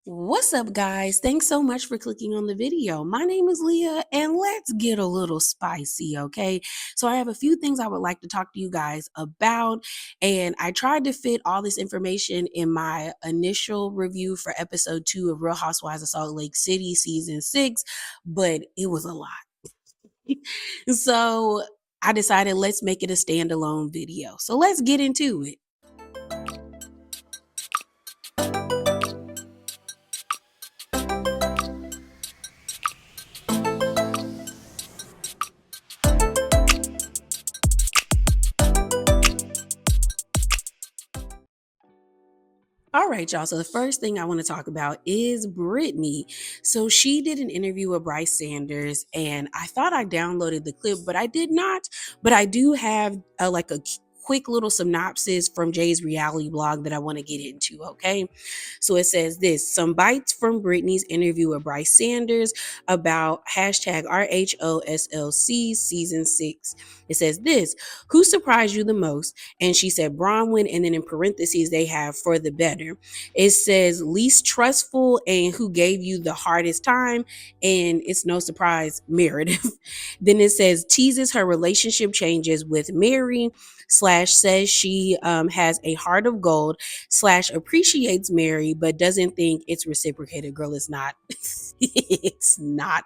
What's up, guys? Thanks so much for clicking on the video. My name is Leah, and let's get a little spicy, okay? So, I have a few things I would like to talk to you guys about, and I tried to fit all this information in my initial review for episode 2 of Real Housewives of Salt Lake City, season 6, but it was a lot. So, I decided let's make it a standalone video. So, let's get into it. All right, y'all. So the first thing I want to talk about is Brittany. So she did an interview with Bryce Sanders, and I thought I downloaded the clip, but I did not. But I do have a quick little synopsis from Jay's reality blog that I want to get into. Okay, so it says this: some bites from Brittany's interview with Bryce Sanders about hashtag RHOSLC season 6. It says this: who surprised you the most? And she said Bronwyn, and then in parentheses they have for the better. It says least trustful and who gave you the hardest time, and it's no surprise, Meredith. Then it says teases her relationship changes with Mary slash says she has a heart of gold slash appreciates Mary but doesn't think it's reciprocated. Girl, it's not. It's not.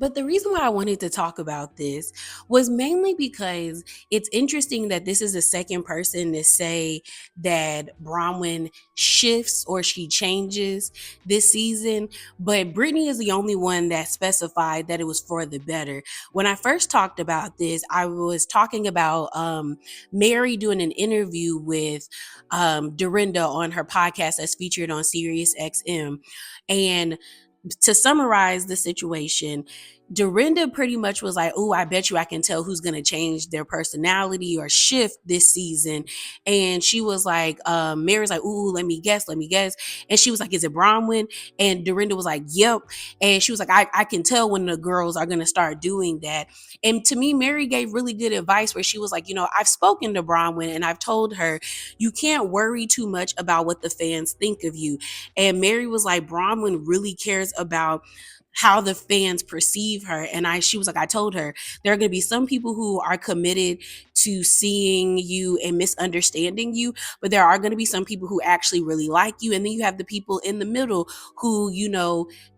But the reason why I wanted to talk about this was mainly because it's interesting that this is the second person to say that Bronwyn shifts or she changes this season, but Brittany is the only one that specified that it was for the better. When I first talked about this, I was talking about Mary doing an interview with Dorinda on her podcast that's featured on Sirius XM. And to summarize the situation, Dorinda pretty much was like, "Oh, I bet you I can tell who's gonna change their personality or shift this season." And she was like, Mary's like, "Ooh, let me guess." And she was like, "Is it Bronwyn?" And Dorinda was like, "Yep." And she was like, I can tell when the girls are gonna start doing that. And to me, Mary gave really good advice where she was like, I've spoken to Bronwyn and I've told her you can't worry too much about what the fans think of you. And Mary was like, Bronwyn really cares about how the fans perceive her. And she was like, I told her there are going to be some people who are committed to seeing you and misunderstanding you, but there are going to be some people who actually really like you. And then you have the people in the middle who,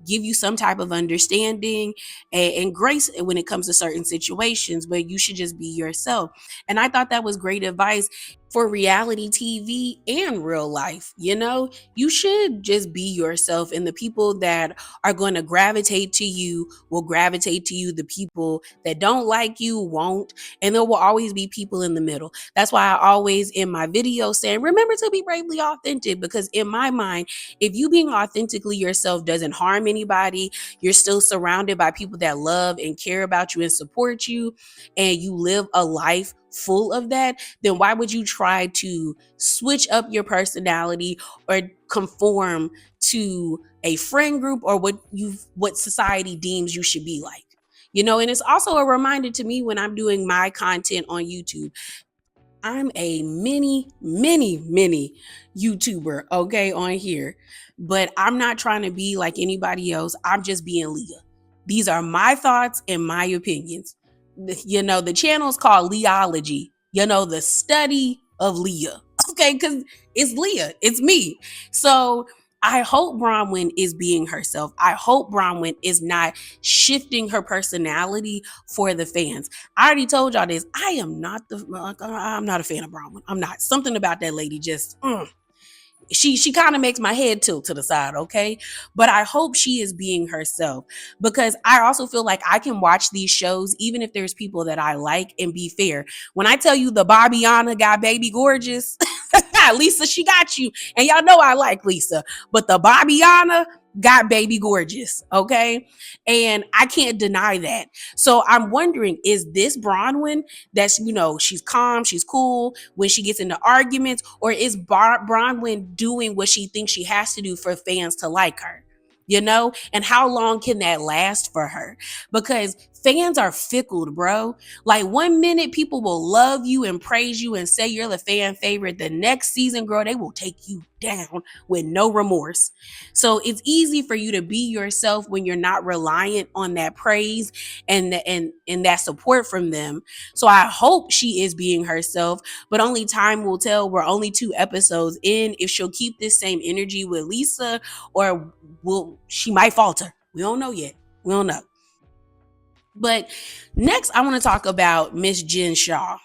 give you some type of understanding and grace when it comes to certain situations, but you should just be yourself. And I thought that was great advice for reality TV and real life. You should just be yourself, and the people that are going to gravitate to you will gravitate to you. The people that don't like you won't, and there will always be people in the middle. That's why I always in my videos saying, remember to be bravely authentic, because in my mind, if you being authentically yourself doesn't harm anybody, you're still surrounded by people that love and care about you and support you, and you live a life full of that, then why would you try to switch up your personality or conform to a friend group or what society deems you should be like? And it's also a reminder to me when I'm doing my content on YouTube. I'm a mini YouTuber, okay, on here, but I'm not trying to be like anybody else. I'm just being Leah. These are my thoughts and my opinions. The channel is called Leology, the study of Leah, okay, because it's Leah, it's me. So I hope Bronwyn is being herself. I hope Bronwyn is not shifting her personality for the fans. I already told y'all this. I'm not a fan of Bronwyn. I'm not. Something about that lady just she kind of makes my head tilt to the side, okay? But I hope she is being herself, because I also feel like I can watch these shows even if there's people that I like and be fair. When I tell you the Barbiana got Baby Gorgeous, Lisa, she got you. And y'all know I like Lisa, but the Barbiana got Baby Gorgeous, okay? And I can't deny that. So I'm wondering, is this Bronwyn that's, she's calm, she's cool when she gets into arguments, or is Bronwyn doing what she thinks she has to do for fans to like her? And how long can that last for her? Because Fans are fickle, bro. Like, one minute people will love you and praise you and say you're the fan favorite. The next season, girl, they will take you down with no remorse. So it's easy for you to be yourself when you're not reliant on that praise and that support from them. So I hope she is being herself, but only time will tell. We're only 2 episodes in if she'll keep this same energy with Lisa, or will she might falter. We don't know yet. We don't know. But next, I want to talk about Miss Jen Shah.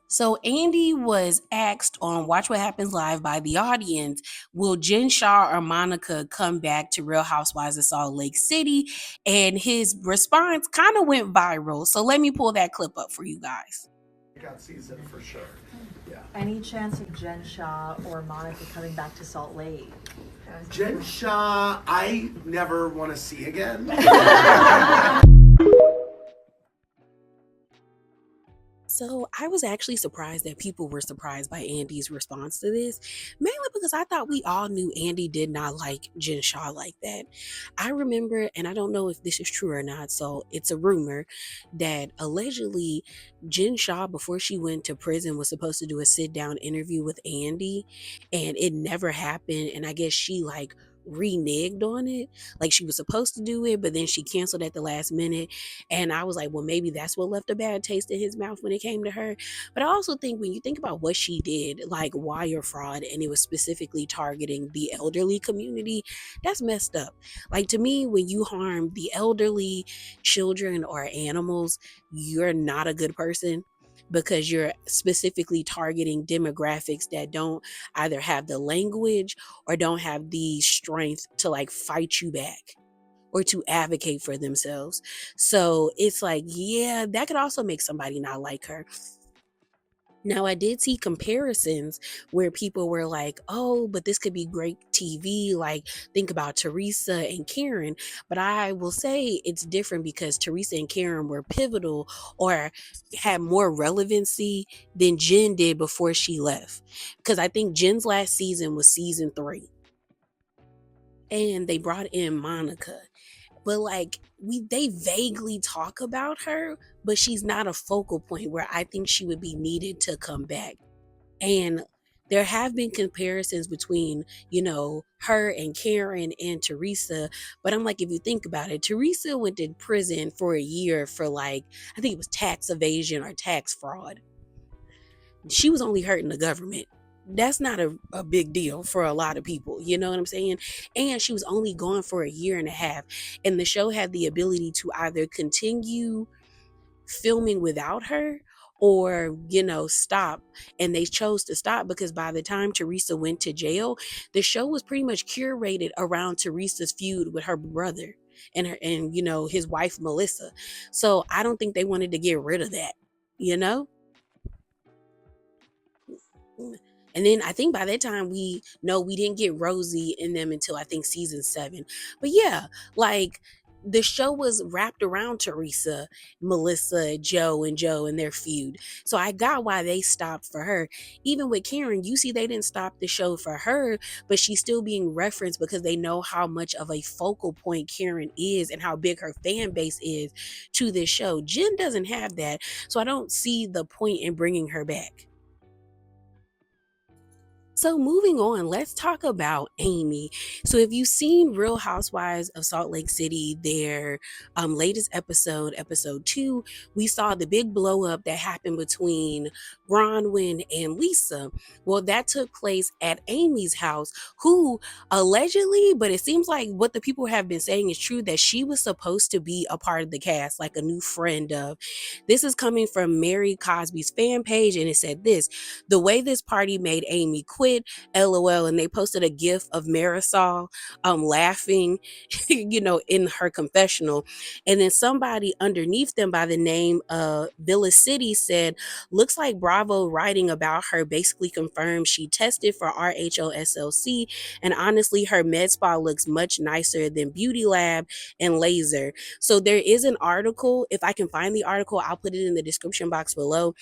So Andy was asked on Watch What Happens Live by the audience, will Jen Shah or Monica come back to Real Housewives of Salt Lake City? And his response kind of went viral. So let me pull that clip up for you guys. Got season for sure. Yeah. Any chance of Jen Shah or Monica coming back to Salt Lake? Jen Shah, I never want to see again. So I was actually surprised that people were surprised by Andy's response to this, mainly because I thought we all knew Andy did not like Jen Shah like that. I remember, and I don't know if this is true or not, so it's a rumor that allegedly Jen Shah, before she went to prison, was supposed to do a sit down interview with Andy, and it never happened. And I guess she like reneged on it. Like, she was supposed to do it, but then she canceled at the last minute. And I was like, well, maybe that's what left a bad taste in his mouth when it came to her. But I also think when you think about what she did, like wire fraud, and it was specifically targeting the elderly community, that's messed up. Like, to me, when you harm the elderly, children, or animals, you're not a good person, because you're specifically targeting demographics that don't either have the language or don't have the strength to like fight you back or to advocate for themselves. So it's like, yeah, that could also make somebody not like her. Now, I did see comparisons where people were like, oh, but this could be great TV. Like, think about Teresa and Karen. But I will say it's different because Teresa and Karen were pivotal or had more relevancy than Jen did before she left. Because I think Jen's last season was season 3. And they brought in Monica. But like, they vaguely talk about her, but she's not a focal point where I think she would be needed to come back. And there have been comparisons between, her and Karen and Teresa. But I'm like, if you think about it, Teresa went to prison for a year for like, I think it was tax evasion or tax fraud. She was only hurting the government. That's not a big deal for a lot of people. You know what I'm saying? And she was only gone for a year and a half. And the show had the ability to either continue filming without her or stop. And they chose to stop because by the time Teresa went to jail, the show was pretty much curated around Teresa's feud with her brother and his wife Melissa. So I don't think they wanted to get rid of that, you know. And then I think by that time we didn't get Rosie in them until I think season 7. But yeah, like, the show was wrapped around Teresa, Melissa, Joe and their feud. So I got why they stopped for her. Even with Karen, you see they didn't stop the show for her, but she's still being referenced because they know how much of a focal point Karen is and how big her fan base is to this show. Jen doesn't have that, so I don't see the point in bringing her back. So moving on, let's talk about Amy. So if you've seen Real Housewives of Salt Lake City, their latest episode 2, we saw the big blow up that happened between Bronwyn and Lisa. Well, that took place at Amy's house, who allegedly, but it seems like what the people have been saying is true, that she was supposed to be a part of the cast, like a new friend of. This is coming from Mary Cosby's fan page, and it said this: the way this party made Amy quit, LOL. And they posted a gif of Marisol laughing, in her confessional. And then somebody underneath them by the name of Villa City said, looks like Bravo writing about her basically confirmed she tested for RHOSLC. And honestly, her med spa looks much nicer than Beauty Lab and Laser. So there is an article. If I can find the article, I'll put it in the description box below.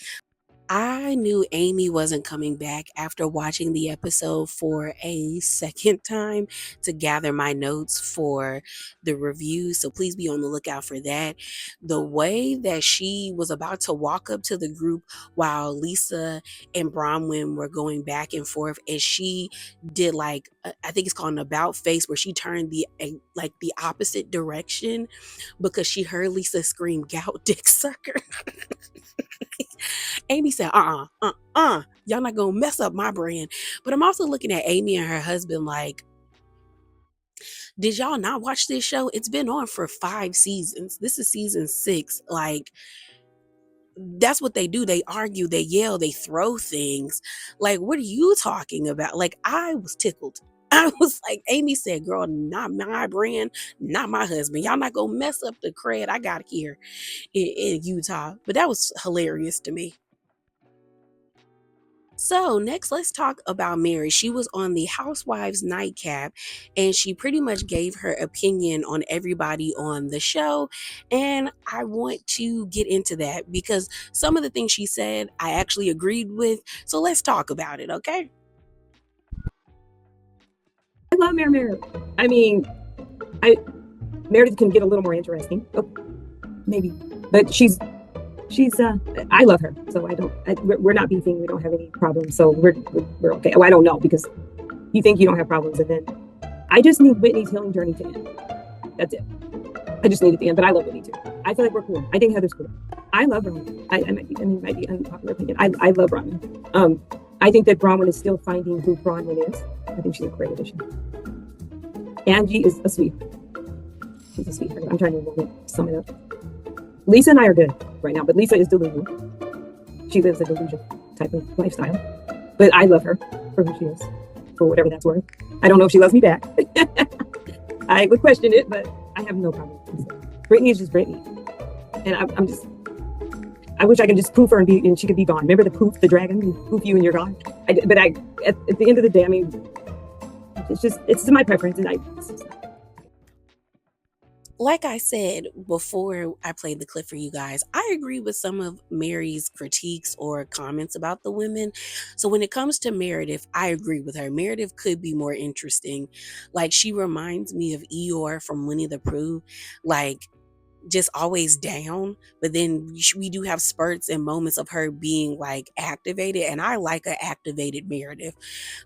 I knew Amy wasn't coming back after watching the episode for a second time to gather my notes for the review. So please be on the lookout for that. The way that she was about to walk up to the group while Lisa and Bronwyn were going back and forth, and she did like I think it's called an about face where she turned like the opposite direction because she heard Lisa scream "gout dick sucker." Amy said, y'all not gonna mess up my brand. But I'm also looking at Amy and her husband like, did y'all not watch this show? It's been on for 5 seasons. This is season 6. Like, that's what they do. They argue, they yell, they throw things. Like, what are you talking about? Like, I was tickled. I was like, Amy said, girl, not my brand, not my husband. Y'all not gonna mess up the cred I got here in Utah. But that was hilarious to me. So, next, let's talk about Mary. She was on the Housewives Nightcap and she pretty much gave her opinion on everybody on the show. And I want to get into that because some of the things she said I actually agreed with. So, let's talk about it, okay? I love Mary. I mean, Meredith can get a little more interesting. Oh, maybe, but she's I love her, so we're not beefing. We don't have any problems, so we're okay. Oh, I don't know because you think you don't have problems, and then I just need Whitney's healing journey to end. That's it. I just need it to end, but I love Whitney too. I feel like we're cool. I think Heather's cool. I love Bronwyn. I might be unpopular opinion. I love Bronwyn. I think that Bronwyn is still finding who Bronwyn is. I think she's a great addition. Angie is a sweetheart. She's a sweetheart. I'm trying to sum it up. Lisa and I are good right now, but Lisa is delusional. She lives a delusion type of lifestyle. But I love her for who she is, for whatever that's worth. I don't know if she loves me back. I would question it, but I have no problem with it. Britney is just Britney. And I wish I could just poof her and she could be gone. Remember the poof, the dragon? You poof you and you're gone. At the end of the day, I mean, it's my preference. And like I said before I played the clip for you guys, I agree with some of Mary's critiques or comments about the women. So when it comes to Meredith, I agree with her. Meredith could be more interesting. Like, she reminds me of Eeyore from Winnie the Pooh. Like, just always down, but then we do have spurts and moments of her being like activated, and I like a activated Meredith.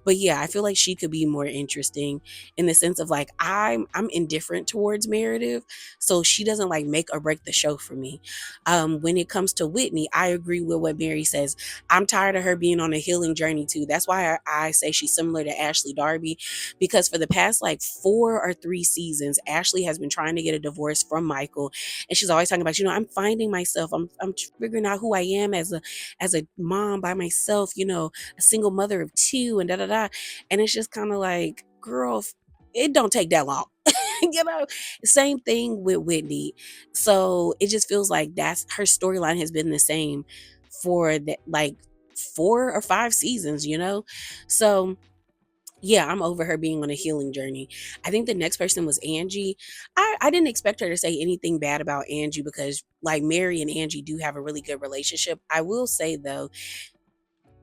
But yeah, I feel like she could be more interesting in the sense of like I'm indifferent towards Meredith, so she doesn't like make or break the show for me. When it comes to Whitney, I agree with what Mary says. I'm tired of her being on a healing journey too. That's why I say she's similar to Ashley Darby, because for the past like 4 or 3 seasons, Ashley has been trying to get a divorce from Michael, and she's always talking about, I'm finding myself, I'm figuring out who I am as a mom by myself, a single mother of 2 and da da da. And it's just kind of like, girl, it don't take that long. Same thing with Whitney. So it just feels like that's her storyline has been the same for like 4 or 5 seasons. So yeah, I'm over her being on a healing journey. I think the next person was Angie. I didn't expect her to say anything bad about Angie because like Mary and Angie do have a really good relationship. I will say though,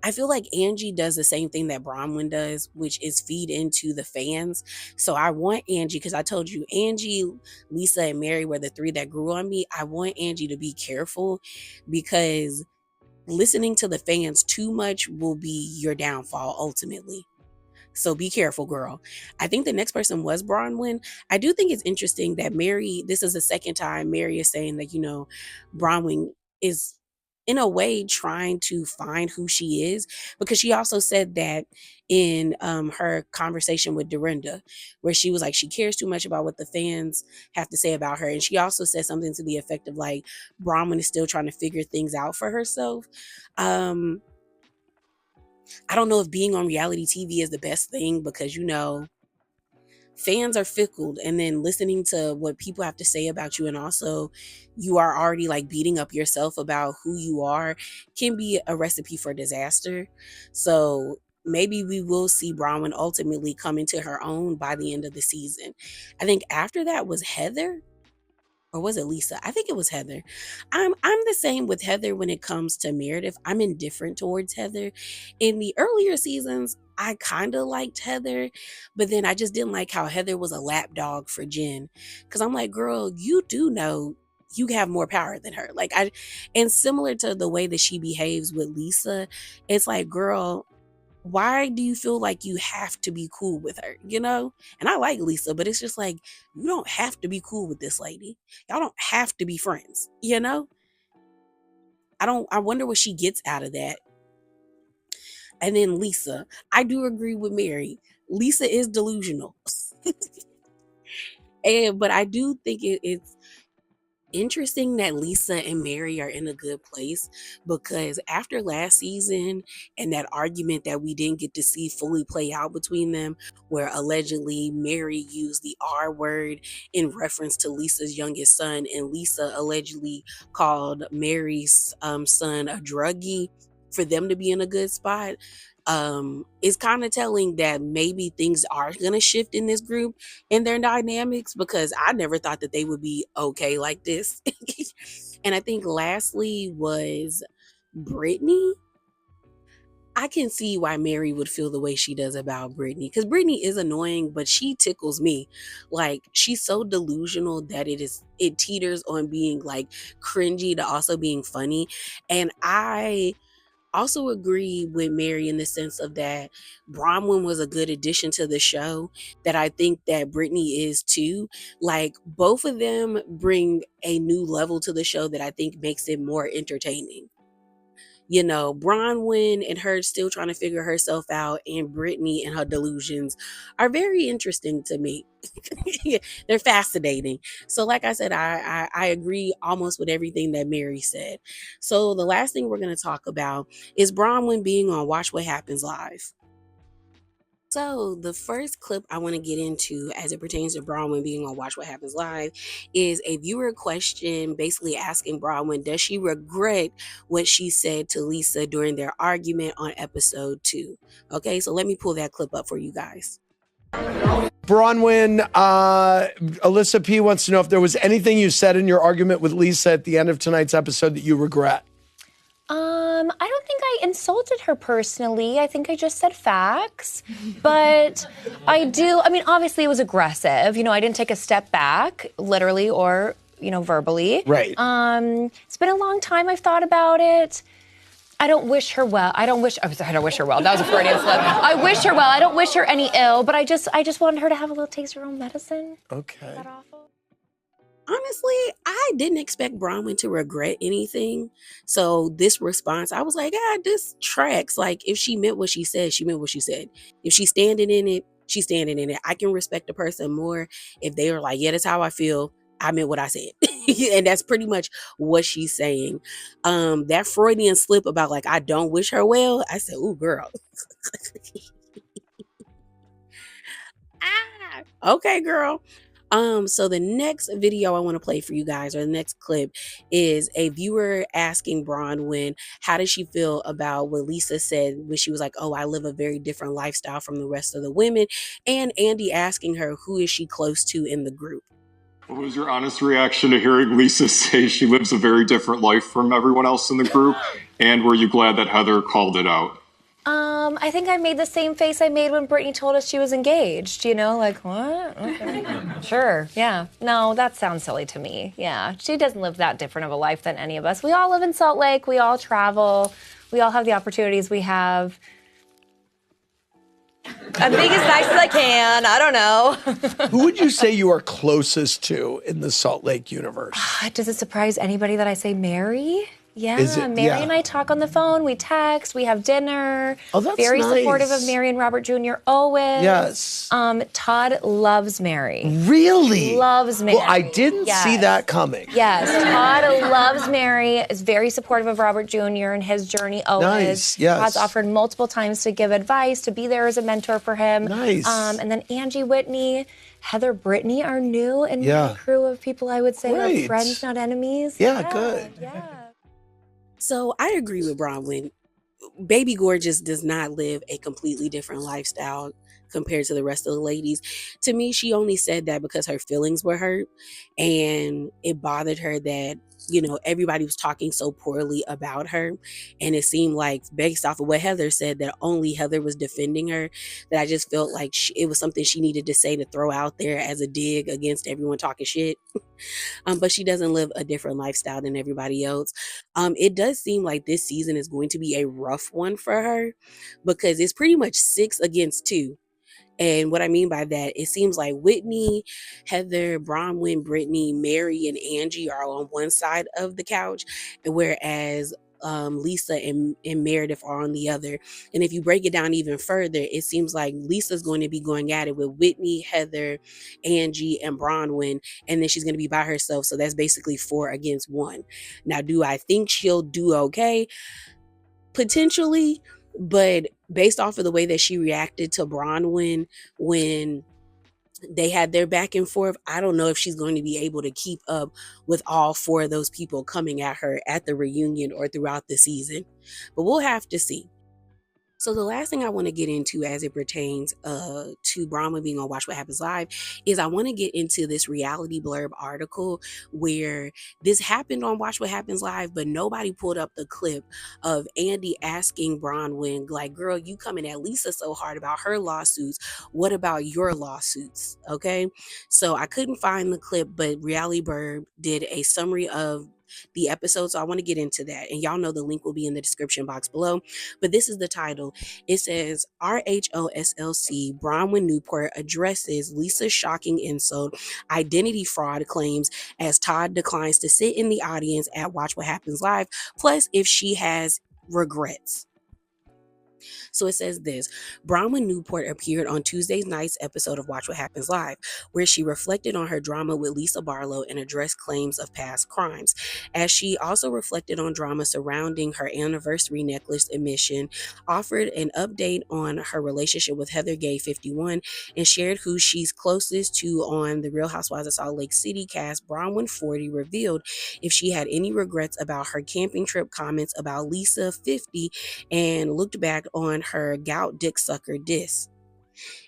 I feel like Angie does the same thing that Bronwyn does, which is feed into the fans. So I want Angie, because I told you Angie, Lisa, and Mary were the 3 that grew on me. I want Angie to be careful because listening to the fans too much will be your downfall ultimately. So be careful, girl. I think the next person was Bronwyn. I do think it's interesting that Mary, this is the second time Mary is saying that, Bronwyn is in a way trying to find who she is, because she also said that in her conversation with Dorinda, where she was like, she cares too much about what the fans have to say about her. And she also said something to the effect of like, Bronwyn is still trying to figure things out for herself. I don't know if being on reality TV is the best thing because, fans are fickle, and then listening to what people have to say about you, and also you are already like beating up yourself about who you are, can be a recipe for disaster. So maybe we will see Bronwyn ultimately come into her own by the end of the season. I think after that was Heather. or was it Lisa? I think it was Heather. I'm the same with Heather when it comes to Meredith. I'm indifferent towards Heather. In the earlier seasons, I kind of liked Heather, but then I just didn't like how Heather was a lapdog for Jen. Cause I'm like, girl, you do know you have more power than her. And similar to the way that she behaves with Lisa, it's like, girl, why do you feel like you have to be cool with her, you know? And I like Lisa, but it's just like, you don't have to be cool with this lady. Y'all don't have to be friends, you know? I wonder what she gets out of that. And then Lisa, I do agree with Mary. Lisa is delusional. But I do think it's interesting that Lisa and Mary are in a good place, because after last season and that argument that we didn't get to see fully play out between them, where allegedly Mary used the R word in reference to Lisa's youngest son, and Lisa allegedly called Mary's son a druggie, for them to be in a good spot. It's kind of telling that maybe things are going to shift in this group and their dynamics, because I never thought that they would be okay like this. And I think lastly was Brittany. I can see why Mary would feel the way she does about Brittany, because Brittany is annoying, but she tickles me. Like, she's so delusional that it teeters on being like cringy to also being funny. And I also agree with Mary in the sense of that Bronwyn was a good addition to the show, that I think that Brittany is too. Like, both of them bring a new level to the show that I think makes it more entertaining. You know, Bronwyn and her still trying to figure herself out, and Brittany and her delusions are very interesting to me. They're fascinating. So like I said, I agree almost with everything that Mary said. So the last thing we're going to talk about is Bronwyn being on Watch What Happens Live. So the first clip I want to get into as it pertains to Bronwyn being on Watch What Happens Live is a viewer question basically asking Bronwyn, does she regret what she said to Lisa during their argument on episode 2? Okay, so let me pull that clip up for you guys. Bronwyn, Alyssa P wants to know if there was anything you said in your argument with Lisa at the end of tonight's episode that you regret. I don't think I insulted her personally. I think I just said facts. But obviously it was aggressive. You know, I didn't take a step back, literally or, verbally. Right. It's been a long time I've thought about it. I don't wish her well. I don't wish her well. That was a Freudian slip. I wish her well. I don't wish her any ill, but I just wanted her to have a little taste of her own medicine. Okay. Is that awful? Honestly, I didn't expect Bronwyn to regret anything. So this response, I was like, this tracks. Like, if she meant what she said, she meant what she said. If she's standing in it, she's standing in it. I can respect a person more if they are like, yeah, that's how I feel. I meant what I said. And that's pretty much what she's saying. That Freudian slip about like, I don't wish her well. I said, ooh, girl. Okay, girl. So the next video I want to play for you guys, or the next clip, is a viewer asking Bronwyn, how does she feel about what Lisa said when she was like, oh, I live a very different lifestyle from the rest of the women, and Andy asking her, who is she close to in the group? What was your honest reaction to hearing Lisa say she lives a very different life from everyone else in the group? And were you glad that Heather called it out? I think I made the same face I made when Brittany told us she was engaged, like, what? Okay. Sure, yeah. No, that sounds silly to me. Yeah, she doesn't live that different of a life than any of us. We all live in Salt Lake, we all travel, we all have the opportunities we have. I'm being as nice as I can, I don't know. Who would you say you are closest to in the Salt Lake universe? Does it surprise anybody that I say Mary? Yeah, Mary yeah. and I talk on the phone, we text, we have dinner. Oh, that's very nice. Supportive of Mary and Robert Jr. always. Yes. Todd loves Mary. Really? Loves Mary. Well, I didn't see that coming. Yes, Todd loves Mary, is very supportive of Robert Jr. and his journey always. Nice, yes. Todd's offered multiple times to give advice, to be there as a mentor for him. Nice. And then Angie Whitney, Heather, Brittany are new in my crew of people I would say are friends, not enemies. Yeah, good. Yeah. So I agree with Bronwyn. Baby Gorgeous does not live a completely different lifestyle compared to the rest of the ladies. To me, she only said that because her feelings were hurt and it bothered her that, everybody was talking so poorly about her. And it seemed like, based off of what Heather said, that only Heather was defending her, that I just felt like it was something she needed to say to throw out there as a dig against everyone talking shit. But she doesn't live a different lifestyle than everybody else. It does seem like this season is going to be a rough one for her because it's pretty much 6-2. And what I mean by that, it seems like Whitney, Heather, Bronwyn, Brittany, Mary, and Angie are on one side of the couch, whereas Lisa and Meredith are on the other. And if you break it down even further, it seems like Lisa's going to be going at it with Whitney, Heather, Angie, and Bronwyn, and then she's going to be by herself. So that's basically 4-1. Now, do I think she'll do okay? Potentially, but based off of the way that she reacted to Bronwyn when they had their back and forth, I don't know if she's going to be able to keep up with all 4 of those people coming at her at the reunion or throughout the season. But we'll have to see. So the last thing I want to get into as it pertains to Bronwyn being on Watch What Happens Live is I want to get into this reality blurb article where this happened on Watch What Happens Live, but nobody pulled up the clip of Andy asking Bronwyn, like, girl, you coming at Lisa so hard about her lawsuits. What about your lawsuits? Okay. So I couldn't find the clip, but Reality Blurb did a summary of the episode. So I want to get into that. And y'all know the link will be in the description box below. But this is the title. It says, RHOSLC Bronwyn Newport addresses Lisa's shocking insult, identity fraud claims as Todd declines to sit in the audience at Watch What Happens Live, plus if she has regrets. So it says this: Bronwyn Newport appeared on Tuesday night's episode of Watch What Happens Live, where she reflected on her drama with Lisa Barlow and addressed claims of past crimes. As she also reflected on drama surrounding her anniversary necklace admission, offered an update on her relationship with Heather Gay 51, and shared who she's closest to on the Real Housewives of Salt Lake City cast. Bronwyn 40 revealed if she had any regrets about her camping trip comments about Lisa 50 and looked back on her gout dick sucker diss.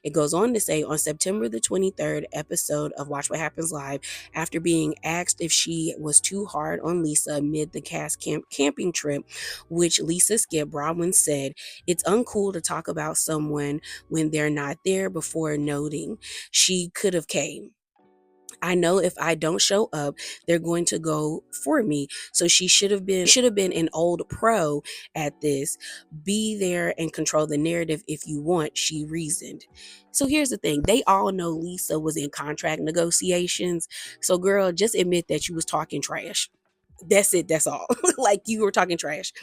It goes on to say, on September the 23rd episode of Watch What Happens Live, after being asked if she was too hard on Lisa amid the cast camping trip, which Lisa skipped, Bronwyn said, it's uncool to talk about someone when they're not there, before noting she could have came. I know if I don't show up, they're going to go for me. So she should have been an old pro at this. Be there and control the narrative if you want, she reasoned. So here's the thing. They all know Lisa was in contract negotiations. So girl, just admit that you was talking trash. That's it. That's all. Like, you were talking trash.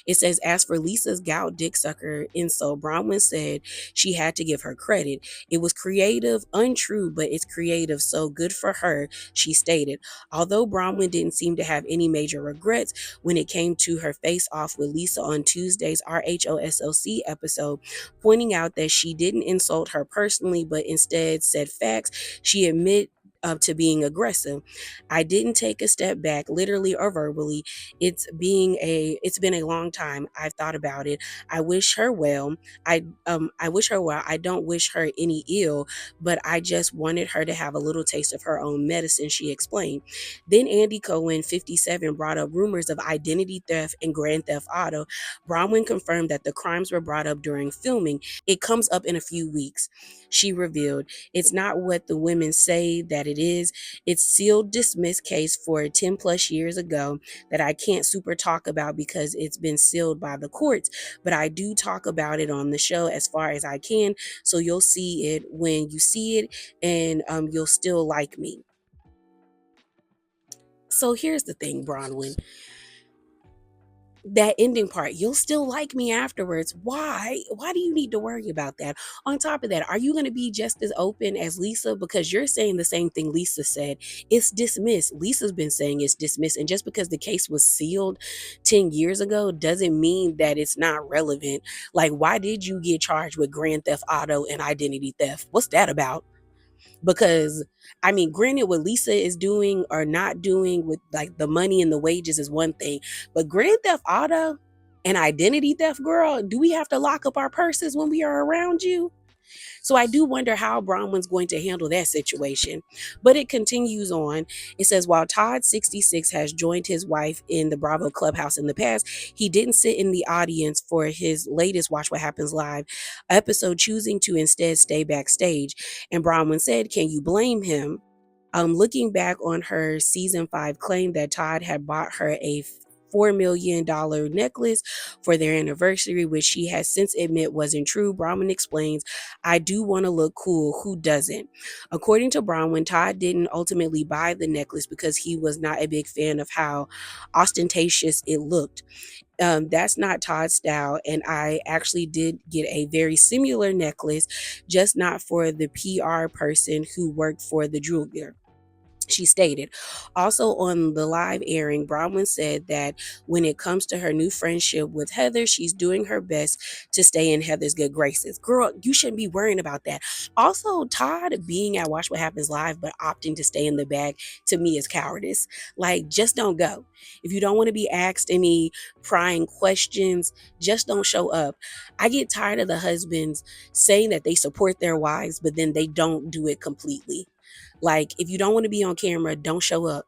It says, as for Lisa's gout dick sucker insult, Bronwyn said she had to give her credit. It was creative, untrue, but it's creative, so good for her, she stated. Although Bronwyn didn't seem to have any major regrets when it came to her face-off with Lisa on Tuesday's RHOSLC episode, pointing out that she didn't insult her personally, but instead said facts, she admitted to being aggressive. I didn't take a step back, literally or verbally. It's been a long time. I've thought about it. I wish her well. I wish her well. I don't wish her any ill, but I just wanted her to have a little taste of her own medicine, she explained. Then Andy Cohen, 57, brought up rumors of identity theft and grand theft auto. Bronwyn confirmed that the crimes were brought up during filming. It comes up in a few weeks, she revealed. It's not what the women say that it is. It's sealed dismissed case for 10 plus years ago that I can't super talk about because it's been sealed by the courts, but I do talk about it on the show as far as I can, so you'll see it when you see it, and you'll still like me. So here's the thing, Bronwyn. That ending part, you'll still like me afterwards. Why do you need to worry about that? On top of that, are you going to be just as open as Lisa? Because you're saying the same thing Lisa said. It's dismissed. Lisa's been saying it's dismissed. And just because the case was sealed 10 years ago doesn't mean that it's not relevant. Like, why did you get charged with grand theft auto and identity theft? What's that about? Because, I mean, granted, what Lisa is doing or not doing with like the money and the wages is one thing, but grand theft auto and identity theft, girl, do we have to lock up our purses when we are around you? So I do wonder how Bronwyn's going to handle that situation. But it continues on. It says, while Todd 66 has joined his wife in the Bravo Clubhouse in the past, he didn't sit in the audience for his latest Watch What Happens Live episode, choosing to instead stay backstage. And Bronwyn said, can you blame him? Looking back on her season 5 claim that Todd had bought her a $4 million necklace for their anniversary, which she has since admitted wasn't true, Bronwyn explains, I do want to look cool. Who doesn't? According to Bronwyn, Todd didn't ultimately buy the necklace because he was not a big fan of how ostentatious it looked. That's not Todd's style. And I actually did get a very similar necklace, just not for the PR person who worked for the jeweler, she stated. Also on the live airing, Bronwyn said that when it comes to her new friendship with Heather, she's doing her best to stay in Heather's good graces. Girl, you shouldn't be worrying about that. Also, Todd being at Watch What Happens Live but opting to stay in the bag, to me, is cowardice. Like, just don't go. If you don't want to be asked any prying questions, just don't show up. I get tired of the husbands saying that they support their wives, but then they don't do it completely. Like, if you don't want to be on camera, don't show up.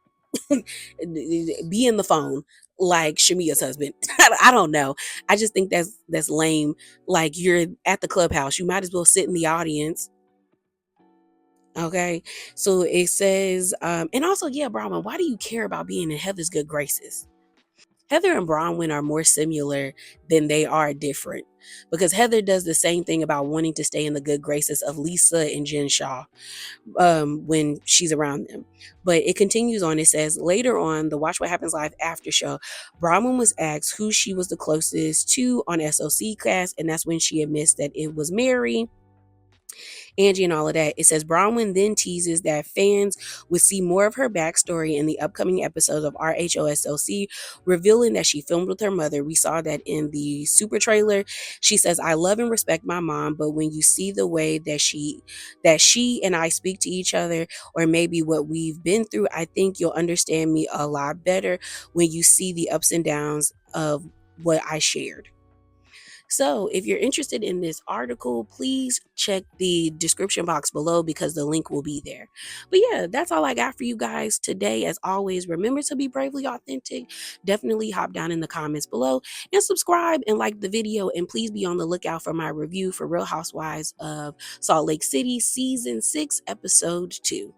Be in the phone like Shamia's husband. I don't know. I just think that's lame. Like, you're at the clubhouse. You might as well sit in the audience. Okay. So it says, and also, yeah, Bronwyn, why do you care about being in Heather's good graces? Heather and Bronwyn are more similar than they are different, because Heather does the same thing about wanting to stay in the good graces of Lisa and Jen Shah when she's around them. But it continues on. It says, later on the Watch What Happens Live after show, Bronwyn was asked who she was the closest to on SOC cast, and that's when she admits that it was Mary, Angie, and all of that. It says Bronwyn then teases that fans would see more of her backstory in the upcoming episodes of RHOSOC, revealing that she filmed with her mother. We saw that in the super trailer. She says, I love and respect my mom, but when you see the way that she and I speak to each other, or maybe what we've been through, I think you'll understand me a lot better when you see the ups and downs of what I shared. So if you're interested in this article, please check the description box below because the link will be there. But yeah, that's all I got for you guys today. As always, remember to be bravely authentic. Definitely hop down in the comments below and subscribe and like the video. And please be on the lookout for my review for Real Housewives of Salt Lake City Season 6, Episode 2.